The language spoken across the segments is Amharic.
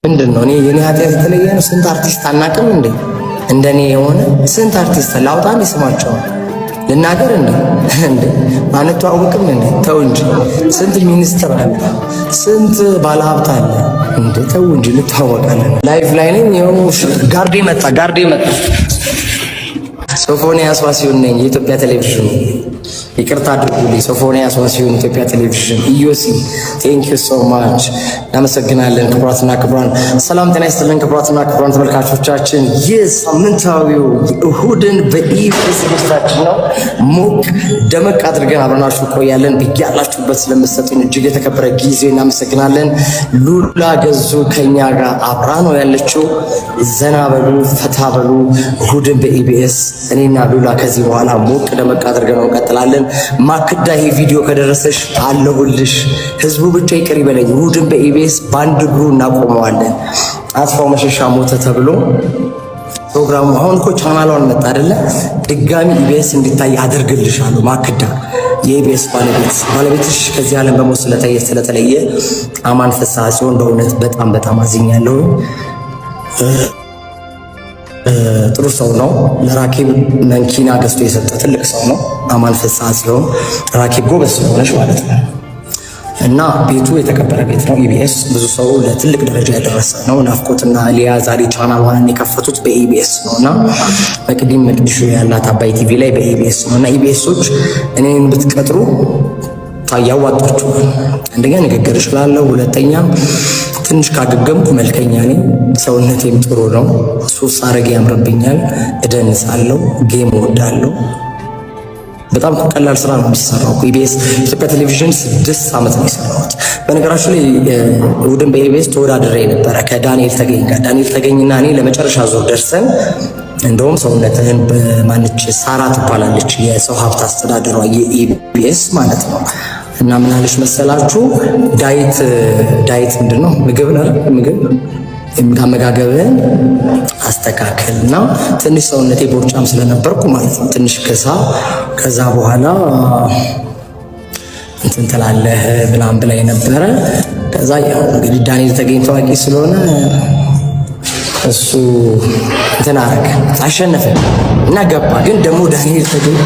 ምንድነው? እኔ የኔ ኃጢአት የተለየ ነው። ስንት አርቲስት አናቅም እንዴ? እንደኔ የሆነ ስንት አርቲስት ላውጣ እንዴ? ስማቸው ልናገር እንዴ? አንተዋወቅም እንዴ? ተው እንጂ። ስንት ሚኒስትር አለ፣ ስንት ባለሀብት አለ እንዴ? ተው እንጂ፣ እንተዋወቃለን። ላይፍ ላይ ነኝ። ይኸው ጋርዴ መጣ። ሶፎንያስ ዋሲሁን ነኝ፣ የኢትዮጵያ ቴሌቪዥን። ይቅርታ አድርጉልኝ። ሶፎንያስ ዋሲሁን፣ ኢትዮጵያ ቴሌቪዥን። ኢዮሲ ቴንክ ዩ ሶ ማች፣ እናመሰግናለን። ክቡራትና ክቡራን ሰላም ጤና ይስጥልን። ክቡራትና ክቡራን ተመልካቾቻችን ይህ ሳምንታዊው እሁድን በኢቢኤስ ዝግጅታችን ነው። ሞቅ ደመቅ አድርገን አብረናችሁ ቆያለን። ብያላችሁበት ስለምትሰጡን እጅግ የተከበረ ጊዜ እናመሰግናለን። ሉላ ገዙ ከኛ ጋር አብራ ነው ያለችው። ዘና በሉ፣ ፈታ በሉ። እሁድን በኢቢኤስ እኔና ሉላ ከዚህ በኋላ ሞቅ ደመቅ አድርገን ነው እንቀጥላለን። ማክዳ ይሄ ቪዲዮ ከደረሰሽ አለሁልሽ። ህዝቡ ብቻ ይቅር ይበለኝ። እሁድን በኢቢኤስ በአንድ እግሩ እናቆመዋለን። አስፋው መሸሻ ሞተ ተብሎ ፕሮግራሙ አሁን እኮ ቻናሏን መጣ አይደለ? ድጋሚ ኢቢኤስ እንዲታይ አደርግልሻለሁ። ማክዳ የኢቢኤስ ባለቤትሽ ከዚህ ዓለም በሞት ስለተለየ አማን ፍስሐ ሲሆን በእውነት በጣም አዝኛለሁ። ጥሩ ሰው ነው። ለራኪብ መኪና ገዝቶ የሰጠ ትልቅ ሰው ነው። አማን ፍስሐ ሲሆን ራኪብ ጎበዝ ስለሆነች ማለት ነው። እና ቤቱ የተከበረ ቤት ነው። ኢቢኤስ ብዙ ሰው ለትልቅ ደረጃ ያደረሰ ነው። ናፍቆትና ሊያ ዛሬ ቻናሏን የከፈቱት በኢቢኤስ ነው እና መቅዲም መቅዲሹ ያላት አባይ ቲቪ ላይ በኢቢኤስ ነው እና ኢቢኤሶች እኔን ብትቀጥሩ ያዋጣችሁ። አንደኛ ንግግር እችላለሁ፣ ሁለተኛ ትንሽ ካገገምኩ መልከኛ ነኝ፣ ሰውነቴም ጥሩ ነው፣ ሱስ አረግ ያምርብኛል፣ እደንሳለሁ፣ ጌም እወዳለሁ። በጣም ቀላል ስራ ነው የሚሰራው። ኢቢኤስ ኢትዮጵያ ቴሌቪዥን 6 ዓመት ነው የሰራሁት። በነገራችሁ ላይ እሁድን በኢቢኤስ ተወዳድሬ ነበረ ከዳንኤል ተገኝ ጋር። ዳንኤል ተገኝና እኔ ለመጨረሻ ዙር ደርሰን እንደውም ሰውነትህን በማንች ሳራ ትባላለች፣ የሰው ሀብት አስተዳደሯ የኢቢኤስ ማለት ነው። እና ምን አለች መሰላችሁ? ዳይት ምንድነው? ምግብ አመጋገብን አስተካከል እና ትንሽ ሰውነቴ ቦርጫም ስለነበርኩ ማለት ነው ትንሽ ከዛ በኋላ እንትን ትላለህ ምናምን ብላኝ ነበረ። ከዛ ያው እንግዲህ ዳንኤል ተገኝ ታዋቂ ስለሆነ እሱ እንትን አረገ፣ አሸነፈ እና ገባ። ግን ደግሞ ዳንኤል ተገኝ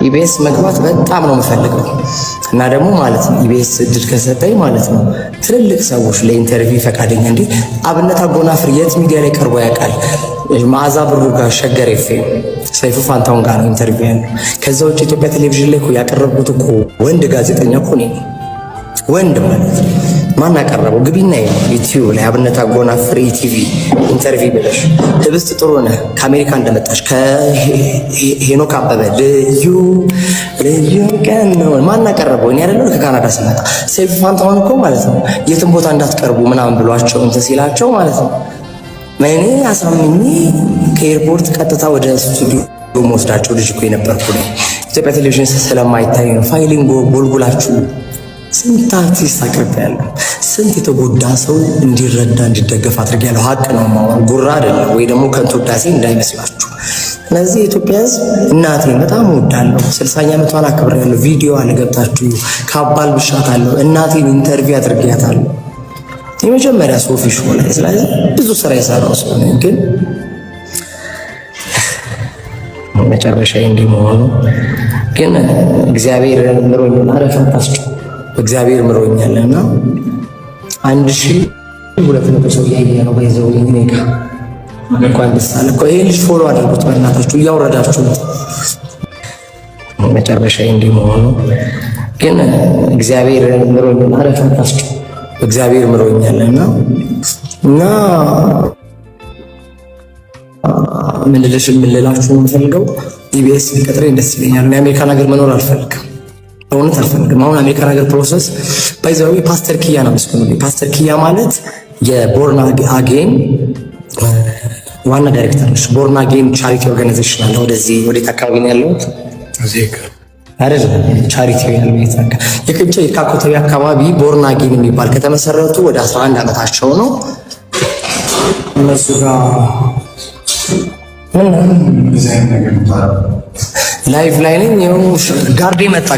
ኢቢኤስ መግባት በጣም ነው የምፈልገው እና ደግሞ ማለት ነው ኢቢኤስ እድል ከሰጠኝ ማለት ነው ትልልቅ ሰዎች ለኢንተርቪው ፈቃደኛ እንዴ አብነት አጎናፍር የት ሚዲያ ላይ ቀርቦ ያውቃል? መዓዛ ብሩ ጋር ሸገር ኤፍኤም ሰይፉ ፋንታውን ጋር ነው ኢንተርቪው ያለው። ከዛ ውጭ ኢትዮጵያ ቴሌቪዥን ላይ እኮ ያቀረብኩት እኮ ወንድ ጋዜጠኛ እኮ ነኝ። ወንድ ማለት ማን አቀረበው? ግቢና ዩቲዩብ ላይ አብነት አጎናፍር ኢቲቪ ኢንተርቪው ብለሽ ህብስት ጥሩ ነህ ከአሜሪካ እንደመጣሽ ከሄኖክ አበበ ልዩ ቀን ነው። ማን አቀረበው? እኔ አይደለም ከካናዳ ሲመጣ ሰይፉ ፋንታውን እኮ ማለት ነው የትም ቦታ እንዳትቀርቡ ምናምን ብሏቸው እንትን ሲላቸው ማለት ነው እኔ አሳምኜ ከኤርፖርት ቀጥታ ወደ ስቱዲዮ ወስዳቸው ልጅ እኮ የነበርኩ ነኝ። ኢትዮጵያ ቴሌቪዥን ስለማይታይ ነው ፋይሊንግ ጎልጉላችሁ ስንት አርቲስት አቅርቤያለሁ። ስንት የተጎዳ ሰው እንዲረዳ እንዲደገፍ አድርጌያለሁ። ሀቅ ነው ማወራው፣ ጉራ አይደለም ወይ ደግሞ ከንቱ ውዳሴ እንዳይመስላችሁ። ስለዚህ የኢትዮጵያ ሕዝብ እናቴን በጣም እወዳለሁ። 60ኛ ዓመቷን አክብሬያለሁ። ቪዲዮ አለ ገብታችሁ ካባል ብሻታለሁ። እናቴን ኢንተርቪው አድርጌያታለሁ። የመጀመሪያ ሶፊ ሾው ላይ። ስለዚህ ብዙ ስራ የሰራው ሰው ነኝ። ግን መጨረሻ እንዲህ መሆኑ ግን እግዚአብሔር ምሮኛል። አረፋታችሁ እግዚአብሔር ምሮኛልና 1200 ሰው ያየ ነው ባይዘው እኔ ጋር እንኳን ደስ አለ እኮ። ይሄን ልጅ ፎሎ አድርጉት በእናታችሁ እያወረዳችሁ። መጨረሻ እንዲህ መሆኑ ግን እግዚአብሔር ምሮኛል። አረፋታችሁ እግዚአብሔር ምሮኛልና እና ምን ልላችሁ የምፈልገው ኢቢኤስ ቢቀጥረኝ ደስ ይለኛል። እኔ አሜሪካን ሀገር መኖር አልፈልግም፣ በእውነት አልፈልግም። አሁን አሜሪካን ሀገር ፕሮሰስ ባይዘው ፓስተር ኪያ ነው መስሎኝ። ፓስተር ኪያ ማለት የቦርን አጌን ዋና ዳይሬክተር ነች። ቦርን አጌን ቻሪቲ ኦርጋናይዜሽን አለ። ወደዚህ ወዴት አካባቢ ነው ያለው? አይደል? ቻሪቲ ያለው ይታካ የከብቻ የካኮተቢ አካባቢ ቦርን አጌን የሚባል ከተመሰረቱ ወደ 11 ዓመታቸው ነው። እነሱ ጋር ላይቭ ላይ ነኝ። ጋርዴ መጣ